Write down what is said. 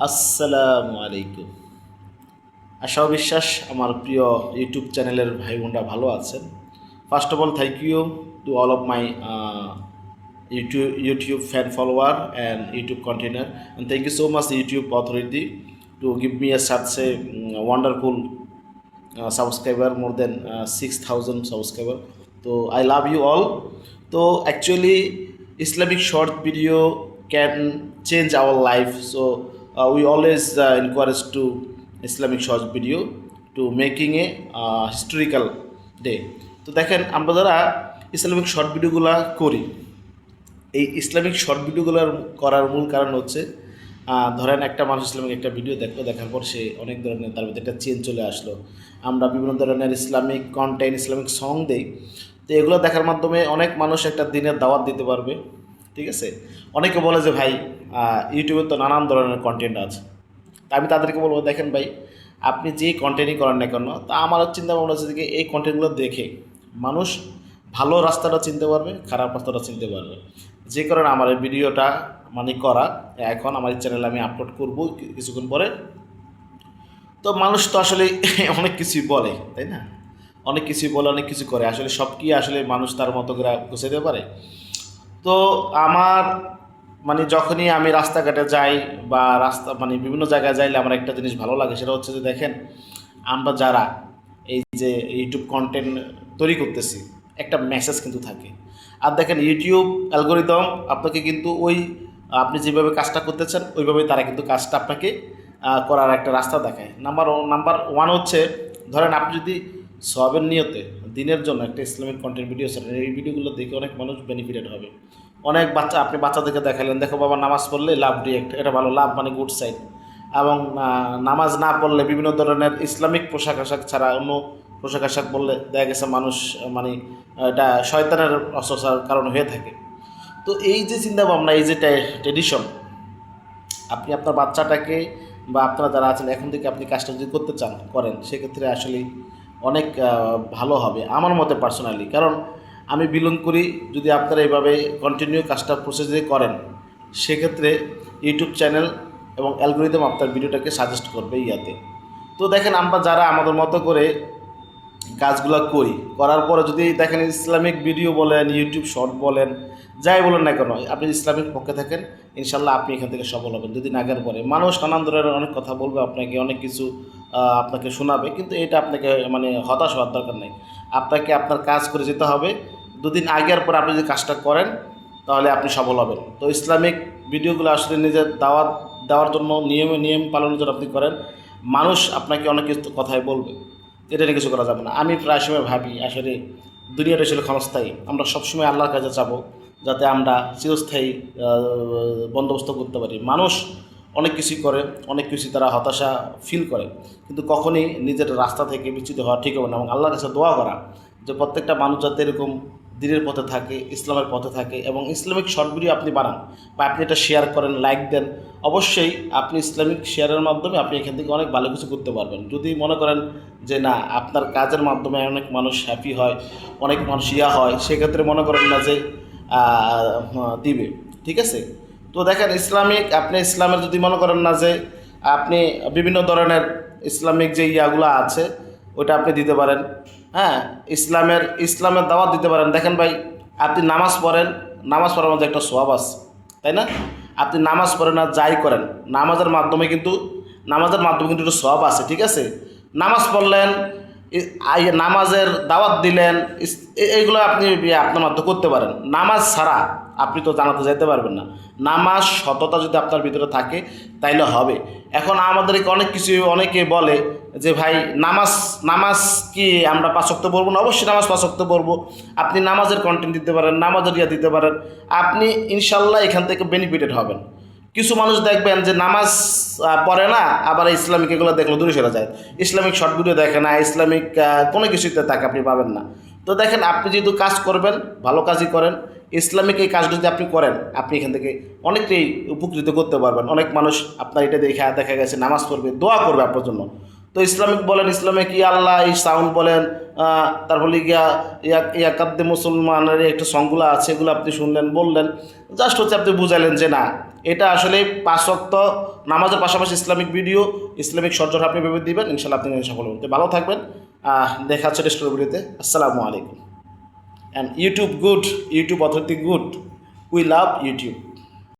আসসালামু আলাইকুম। আশা ও বিশ্বাস আমার প্রিয় ইউটিউব চ্যানেলের ভাই বোনরা ভালো আছেন। First of all thank you to all of my YouTube fan follower and YouTube container, and thank you so much YouTube authority to give me a such a wonderful subscriber, more than 6,000 subscriber. So I love you all. So actually Islamic short video can change our life, so we always encourage to Islamic short video to making a historical day. তো দেখেন আমরা যারা Islamic short ভিডিওগুলো করি, এই Islamic short ভিডিওগুলোর করার মূল কারণ হচ্ছে ধরেন একটা মানুষ ইসলামিক একটা ভিডিও দেখলো, দেখার পর সে অনেক ধরনের তার মধ্যে একটা চেঞ্জ চলে আসলো। আমরা বিভিন্ন ধরনের ইসলামিক কন্টেন্ট, ইসলামিক সং দেই। তো এগুলো দেখার মাধ্যমে অনেক মানুষ একটা দিনের দাওয়াত দিতে পারবে। ঠিক আছে, অনেকে বলে যে ভাই ইউটিউবে তো নানান ধরনের কন্টেন্ট আছে। তা আমি তাদেরকে বলবো, দেখেন ভাই, আপনি যে কন্টেন্টই করেন না কেন, তা আমার চিন্তা ভাবনা হচ্ছে যে এই কন্টেন্টগুলো দেখে মানুষ ভালো রাস্তাটা চিনতে পারবে, খারাপ রাস্তাটা চিনতে পারবে। যে কারণে আমার এই ভিডিওটা করা, এখন আমার এই চ্যানেলে আমি আপলোড করব কিছুক্ষণ পরে। তো মানুষ তো আসলে অনেক কিছুই বলে, তাই না? অনেক কিছুই বলে, অনেক কিছু করে, আসলে সব কি আসলে মানুষ তার মতো করে গুছাইতে পারে? তো আমার যখনই আমি রাস্তাঘাটে যাই বা বিভিন্ন জায়গায় যাইলে আমার একটা জিনিস ভালো লাগে, সেটা হচ্ছে যে দেখেন, আমরা যারা এই যে ইউটিউব কন্টেন্ট তৈরি করতেছি, একটা মেসেজ কিন্তু থাকে। আর দেখেন ইউটিউব অ্যালগোরিদম আপনাকে কিন্তু আপনি যেভাবে কাজটা করতেছেন ওইভাবেই তারা কিন্তু কাজটা আপনাকে করার একটা রাস্তা দেখায়। নাম্বার ওয়ান হচ্ছে, ধরেন আপনি যদি সবের নিয়তে দিনের জন্য একটা ইসলামিক কন্টেন্ট ভিডিও ছাড়েন, এই ভিডিওগুলো দেখে অনেক মানুষ বেনিফিটেড হবে। অনেক আপনি বাচ্চাদেরকে দেখালেন, দেখো বাবা নামাজ পড়লে লাভ রিয়েক্ট, এটা ভালো, লাভ গুড সাইড। এবং নামাজ না পড়লে বিভিন্ন ধরনের ইসলামিক পোশাক আশাক ছাড়া অন্য পোশাক আশাক বললে দেখা গেছে মানুষ এটা শয়তানের অস্ত্রার কারণ হয়ে থাকে। তো এই যে চিন্তা ভাবনা, এই যে ট্রেডিশন, আপনি আপনার বাচ্চাটাকে বা আপনারা যারা আছেন এখন থেকে আপনি কাজটা যদি করতে চান করেন, সেক্ষেত্রে আসলে অনেক ভালো হবে আমার মতে পার্সোনালি। কারণ আমি বিলং করি, যদি আপনারা এইভাবে কন্টিনিউ কাজটা প্রসেস দিয়ে করেন, সেক্ষেত্রে ইউটিউব চ্যানেল এবং অ্যালগোরিদম আপনার ভিডিওটাকে সাজেস্ট করবে ইয়াতে। তো দেখেন, আমরা যারা আমাদের মতো করে কাজগুলো করার পরে যদি দেখেন ইসলামিক ভিডিও বলেন, ইউটিউব শর্ট বলেন, যাই বলেন না কেন, আপনি ইসলামিক পক্ষে থাকেন, ইনশাল্লাহ আপনি এখান থেকে সফল হবেন। যদি নাগের পরে মানুষ নানান ধরনের অনেক কথা বলবে আপনাকে, অনেক কিছু আপনাকে শোনাবে, কিন্তু এটা আপনাকে হতাশ হওয়ার দরকার নেই। আপনাকে আপনার কাজ করে যেতে হবে। দুদিন আগের পরে আপনি যদি কাজটা করেন, তাহলে আপনি সফল হবেন। তো ইসলামিক ভিডিওগুলো আসলে নিজের দাওয়াত দেওয়ার জন্য, নিয়ম পালনের জন্য আপনি করেন, মানুষ আপনাকে অনেক কিছু কথাই বলবে, এটা নিয়ে কিছু করা যাবে না। আমি প্রায় সময় ভাবি, আসলে দুনিয়াটা ছিল ক্ষণস্থায়ী, আমরা সবসময় আল্লাহর কাছে যাবো, যাতে আমরা চিরস্থায়ী বন্দোবস্ত করতে পারি। মানুষ অনেক কিছুই করে, অনেক কিছুই তারা হতাশা ফিল করে, কিন্তু কখনই নিজের রাস্তা থেকে বিচ্যুত হওয়া ঠিক হবে না। এবং আল্লাহর কাছে দোয়া করা যে প্রত্যেকটা মানুষ যাতে এরকম দিনের পথে থাকে, ইসলামের পথে থাকে, এবং ইসলামিক শর্ট ভিডিও আপনি বানান বা আপনি এটা শেয়ার করেন, লাইক দেন, অবশ্যই আপনি ইসলামিক শেয়ারের মাধ্যমে আপনি এখান থেকে অনেক ভালো কিছু করতে পারবেন। যদি মনে করেন যে না, আপনার কাজের মাধ্যমে অনেক মানুষ হ্যাপি হয়, অনেক মানুষ হয়, সেক্ষেত্রে মনে করেন না যে দিবে। ঠিক আছে, তো দেখেন আপনি ইসলামের যদি মনে করেন না যে আপনি বিভিন্ন ধরনের ইসলামিক যে ইয়াগুলো আছে ওইটা আপনি দিতে পারেন। হ্যাঁ, ইসলামের দাওয়াত দিতে পারেন। দেখেন ভাই, আপনি নামাজ পড়েন, নামাজ পড়ার মধ্যে একটা সওয়াব আছে, তাই না? আপনি নামাজ পড়েন আর যাই করেন, নামাজের মাধ্যমে কিন্তু একটা সওয়াব আছে। ঠিক আছে, নামাজ পড়লেন, নামাজের দাওয়াত দিলেন, এইগুলো আপনি আপনার মাধ্যমে করতে পারেন। নামাজ ছাড়া আপনি তো জানাতে যেতে পারবেন না। নামাজ সততা যদি আপনার ভিতরে থাকে তাইলে হবে। এখন আমাদেরকে অনেকে বলে যে ভাই নামাজ কি আমরা 5 ওয়াক্ত পড়বো না? অবশ্যই নামাজ 5 ওয়াক্ত পড়বো। আপনি নামাজের কন্টেন্ট দিতে পারেন, নামাজের ইয়া দিতে পারেন, আপনি ইনশাল্লাহ এখান থেকে বেনিফিটেড হবেন। কিছু মানুষ দেখবেন যে নামাজ পড়ে না, আবার ইসলামিক এগুলো দেখলে দূরে সরে যায়, ইসলামিক শর্ট ভিডিও দেখে না, ইসলামিক কোনো কিছুতে তাকে আপনি পাবেন না। তো দেখেন, আপনি যেহেতু কাজ করবেন, ভালো কাজই করেন, ইসলামিক এই কাজটা যদি আপনি করেন, আপনি এখান থেকে অনেকটাই উপকৃত করতে পারবেন। অনেক মানুষ আপনার এটা দেখা গেছে নামাজ পড়বে, দোয়া করবে আপনার জন্য। তো ইসলামিক বলেন, ইসলামিক আল্লাহ এই সাউন্ড বলেন, তারপরে ইয়াকাদ্দে মুসলমানের একটা সংগুলো আছে, এগুলো আপনি শুনলেন, বললেন, জাস্ট হচ্ছে আপনি বুঝাইলেন যে না, এটা আসলে 5 ওয়াক্ত নামাজের পাশাপাশি ইসলামিক ভিডিও, ইসলামিক সরঞ্জাম আপনি ভেবে দিবেন, ইনশাল্লাহ আপনি সফল হবেন। ভালো থাকবেন, দেখা হচ্ছে নেক্সট ভিডিওতে। আসসালামু আলাইকুম। And YouTube good, YouTube authority good, we love YouTube.